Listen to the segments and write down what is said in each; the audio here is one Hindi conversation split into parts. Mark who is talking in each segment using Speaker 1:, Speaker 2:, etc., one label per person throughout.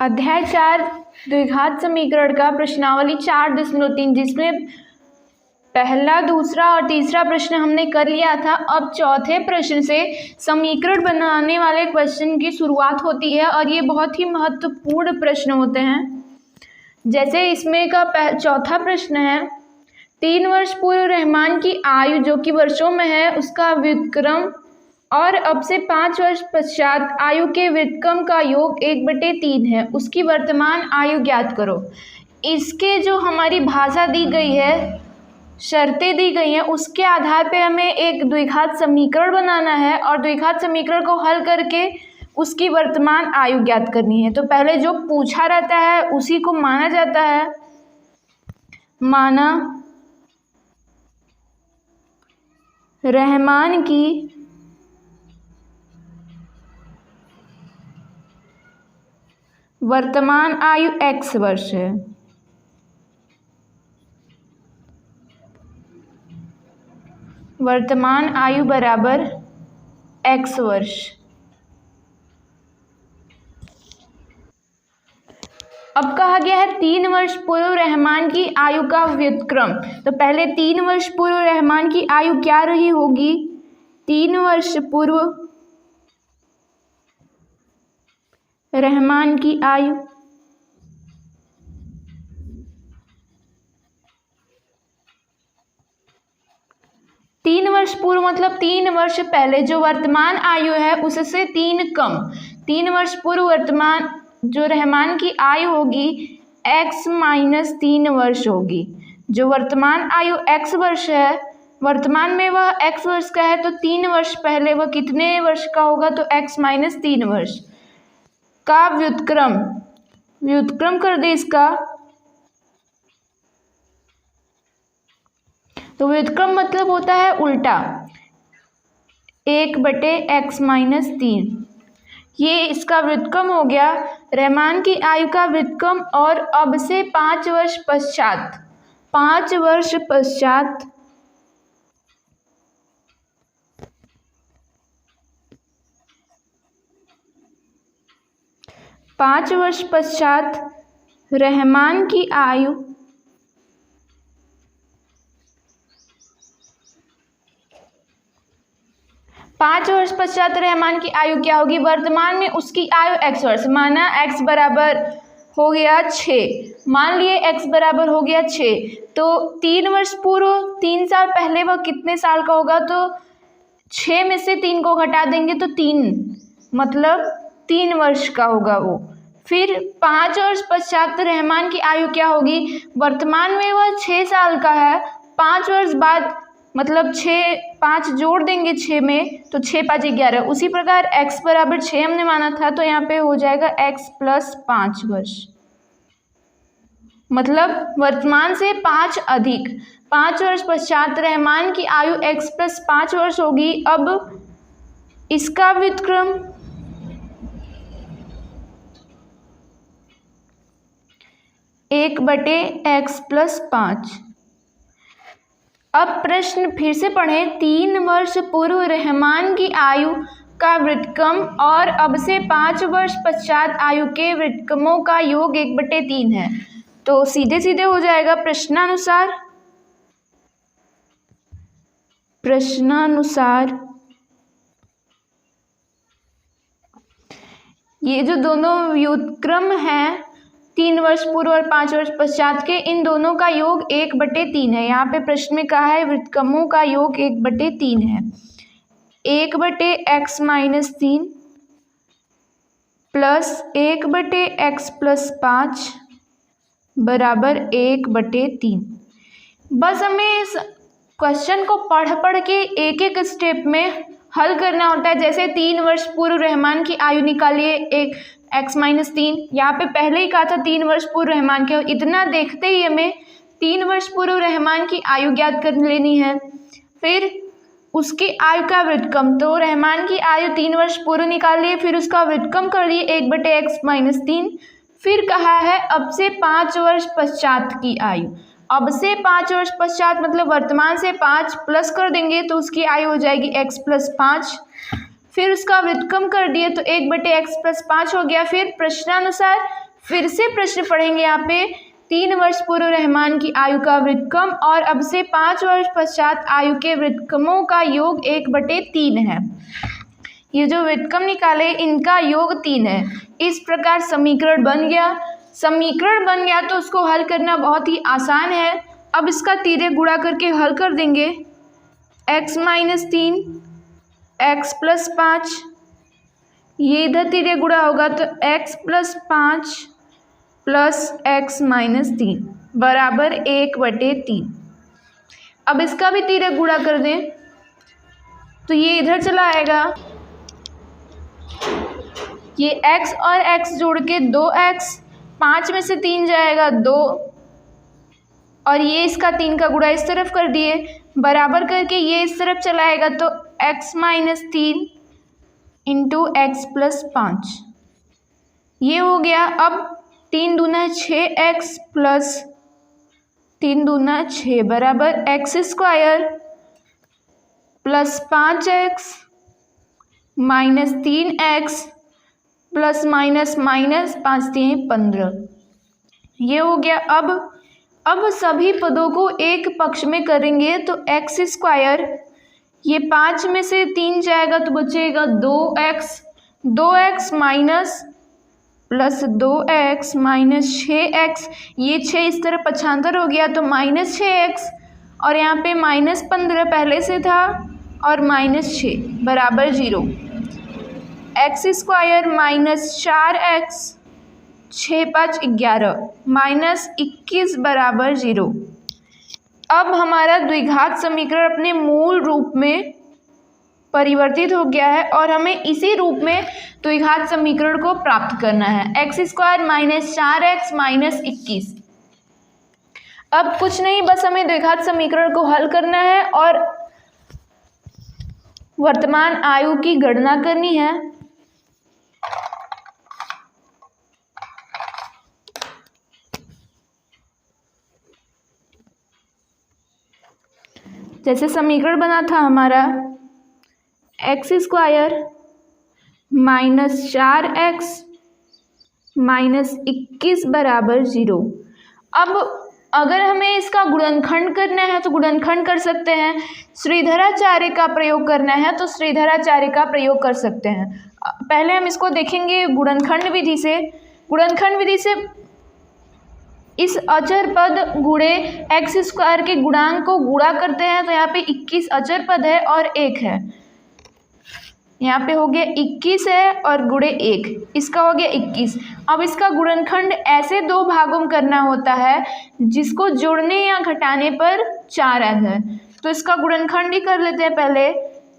Speaker 1: अध्याय 4 द्विघात समीकरण का प्रश्नावली 4.3, जिसमें पहला, दूसरा और तीसरा प्रश्न हमने कर लिया था। अब चौथे प्रश्न से समीकरण बनाने वाले क्वेश्चन की शुरुआत होती है और ये बहुत ही महत्वपूर्ण प्रश्न होते हैं। जैसे इसमें का चौथा प्रश्न है, 3 वर्ष पूर्व रहमान की आयु जो कि वर्षों में है उसका व्युत्क्रम और अब से 5 वर्ष पश्चात आयु के व्युत्क्रम का योग 1/3 है, उसकी वर्तमान आयु ज्ञात करो। इसके जो हमारी भाषा दी गई है, शर्तें दी गई हैं, उसके आधार पे हमें एक द्विघात समीकरण बनाना है और द्विघात समीकरण को हल करके उसकी वर्तमान आयु ज्ञात करनी है। तो पहले जो पूछा रहता है उसी को माना जाता है। माना रहमान की वर्तमान आयु x वर्ष है। वर्तमान आयु बराबर x वर्ष। अब कहा गया है 3 वर्ष पूर्व रहमान की आयु का व्युत्क्रम। तो पहले 3 वर्ष पूर्व रहमान की आयु क्या रही होगी? 3 वर्ष पूर्व रहमान की आयु तीन वर्ष पूर्व मतलब 3 वर्ष पहले, जो वर्तमान आयु है उससे 3 कम। 3 वर्ष पूर्व वर्तमान जो रहमान की आयु होगी x - 3 वर्ष होगी। जो वर्तमान आयु x वर्ष है, वर्तमान में वह x वर्ष का है, तो 3 वर्ष पहले वह कितने वर्ष का होगा? तो x - 3 वर्ष का व्युत्क्रम कर दे इसका। तो व्युत्क्रम मतलब होता है उल्टा, 1/x - 3। ये इसका व्युत्क्रम हो गया। रहमान की आयु का व्युत्क्रम और अब से 5 वर्ष पश्चात, 5 वर्ष पश्चात रहमान की आयु रहमान की आयु क्या होगी? वर्तमान में उसकी आयु x वर्ष, माना x बराबर हो गया 6। मान लिए x बराबर हो गया 6, तो 3 वर्ष पूर्व 3 साल पहले वह कितने साल का होगा? तो 6 में से 3 को घटा देंगे तो 3, मतलब 3 वर्ष का होगा वो। फिर 5 वर्ष पश्चात रहमान की आयु क्या होगी? वर्तमान में वह 6 साल का है, 5 वर्ष बाद मतलब 5 जोड़ देंगे 6 में, तो 6 × 5 = 11। उसी प्रकार x बराबर 6 हमने माना था, तो यहाँ पे हो जाएगा x + 5 वर्ष। मतलब वर्तमान से 5 अधिक 5 वर्ष पश्चात रहमान की आयु x + 5 वर्ष होगी। अब इसका व्युत्क्रम 1/x + 5। अब प्रश्न फिर से पढ़ें। 3 वर्ष पूर्व रहमान की आयु का व्युत्क्रम और अब से 5 वर्ष पश्चात आयु के व्युत्क्रमों का योग 1/3 है। तो सीधे सीधे हो जाएगा प्रश्नानुसार ये जो दोनों व्युत्क्रम हैं, 3 वर्ष पूर्व और 5 वर्ष पश्चात के, इन दोनों का योग 1/3 है। यहाँ पे प्रश्न में कहा है व्युत्क्रमों का योग 1/3 है। 1/x - 3 प्लस 1/x + 5 बराबर 1/3। बस हमें इस क्वेश्चन को पढ़ के एक एक स्टेप में हल करना होता है। जैसे 3 वर्ष पूर्व रहमान की आयु निकालिए, x - 3, यहाँ पे पहले ही कहा था 3 वर्ष पूर्व रहमान की। इतना देखते ही हमें 3 वर्ष पूर्व रहमान की आयु ज्ञात कर लेनी है। फिर उसकी आयु का व्युत्क्रम, तो रहमान की आयु 3 वर्ष पूर्व निकाल लिए, फिर उसका व्युत्क्रम कर लिए 1/x - 3। फिर कहा है अब से 5 वर्ष पश्चात की आयु। अब से 5 वर्ष पश्चात मतलब वर्तमान से 5 प्लस कर देंगे तो उसकी आयु हो जाएगी x + 5। फिर उसका व्युत्क्रम कर दिए तो 1/x + 5 हो गया। फिर प्रश्नानुसार फिर से प्रश्न पढ़ेंगे यहाँ पे। 3 वर्ष पूर्व रहमान की आयु का व्युत्क्रम और अब से 5 वर्ष पश्चात आयु के व्युत्क्रमों का योग 1/3 है। ये जो व्युत्क्रम निकाले इनका योग 3 है। इस प्रकार समीकरण बन गया। समीकरण बन गया तो उसको हल करना बहुत ही आसान है। अब इसका तिर्य गुणा करके हल कर देंगे। x - 3 x + 5, ये इधर तिर्य गुणा होगा तो x + 5 + x - 3 बराबर 1/3। अब इसका भी तिर्य गुणा कर दें तो ये इधर चला आएगा। ये x और x जोड़ के 2x, 5 में से 3 जाएगा 2, और ये इसका 3 का गुणा इस तरफ कर दिए, बराबर करके ये इस तरफ चलाएगा तो x - 3 × x + 5 ये हो गया। अब 3 दूना 6x + 3 दूना 6 बराबर x² + 5x - 3x plus minus 5 3 15 ये हो गया। अब सभी पदों को एक पक्ष में करेंगे तो x², ये 5 में से 3 जाएगा तो बचेगा 2x minus plus 2x minus 6x, ये 6 इस तरह पक्षांतर हो गया तो -6x, और यहाँ पे -15 पहले से था और -6 बराबर 0। x² - 4x 6 5 11 -21 बराबर 0। अब हमारा द्विघात समीकरण अपने मूल रूप में परिवर्तित हो गया है और हमें इसी रूप में द्विघात समीकरण को प्राप्त करना है। x² - 4x -21। अब कुछ नहीं, बस हमें द्विघात समीकरण को हल करना है और वर्तमान आयु की गणना करनी है। जैसे समीकरण बना था हमारा x² - 4x -21 बराबर 0। अब अगर हमें इसका गुणनखंड करना है तो गुणनखंड कर सकते हैं, श्रीधराचार्य का प्रयोग करना है तो श्रीधराचार्य का प्रयोग कर सकते हैं। पहले हम इसको देखेंगे गुणनखंड विधि से। गुणनखंड विधि से इस अचर पद गुणे x² के गुणांक को गुणा करते हैं तो यहाँ पे 21 अचर पद है और 1 है, यहाँ पे हो गया 21 है और गुणे 1, इसका हो गया 21। अब इसका गुणनखंड ऐसे 2 भागों में करना होता है जिसको जोड़ने या घटाने पर 4 आ जाए, तो इसका गुणनखंड ही कर लेते हैं पहले।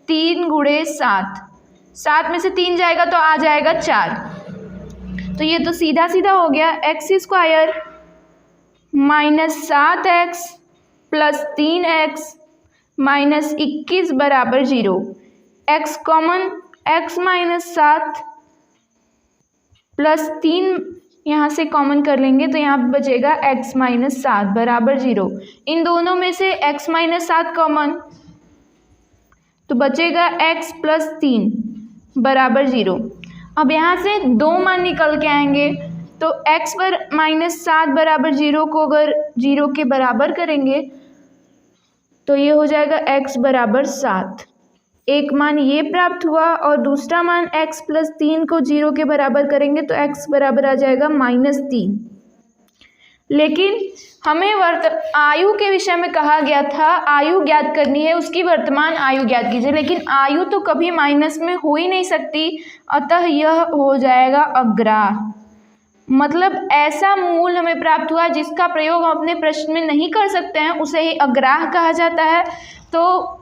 Speaker 1: 3 × 7, 7 में से 3 जाएगा तो आ जाएगा 4, तो ये तो सीधा सीधा हो गया। x² - 7x + 3x -21 बराबर 0। x कॉमन, x - 7 + 3 यहाँ से कॉमन कर लेंगे तो यहाँ बचेगा x - 7 बराबर 0। इन दोनों में से x - 7 कॉमन तो बचेगा x + 3 बराबर 0। अब यहाँ से 2 मान निकल के आएंगे तो x पर -7 बराबर 0 को अगर 0 के बराबर करेंगे तो ये हो जाएगा x बराबर 7। एक मान ये प्राप्त हुआ और दूसरा मान x + 3 को 0 के बराबर करेंगे तो x बराबर आ जाएगा -3। लेकिन हमें आयु के विषय में कहा गया था आयु ज्ञात करनी है, उसकी वर्तमान आयु ज्ञात कीजिए, लेकिन आयु तो कभी माइनस में हो ही नहीं सकती, अतः यह हो जाएगा अग्राह्य। मतलब ऐसा मूल हमें प्राप्त हुआ जिसका प्रयोग हम अपने प्रश्न में नहीं कर सकते हैं, उसे ही अग्राह्य कहा जाता है। तो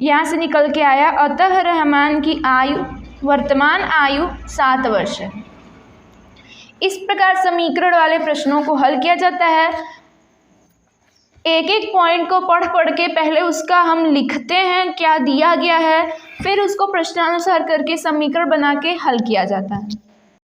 Speaker 1: यहाँ से निकल के आया, अतः रहमान की आयु, वर्तमान आयु 7 वर्ष है। इस प्रकार समीकरण वाले प्रश्नों को हल किया जाता है। एक एक पॉइंट को पढ़ के पहले उसका हम लिखते हैं क्या दिया गया है, फिर उसको प्रश्नानुसार करके समीकरण बना के हल किया जाता है।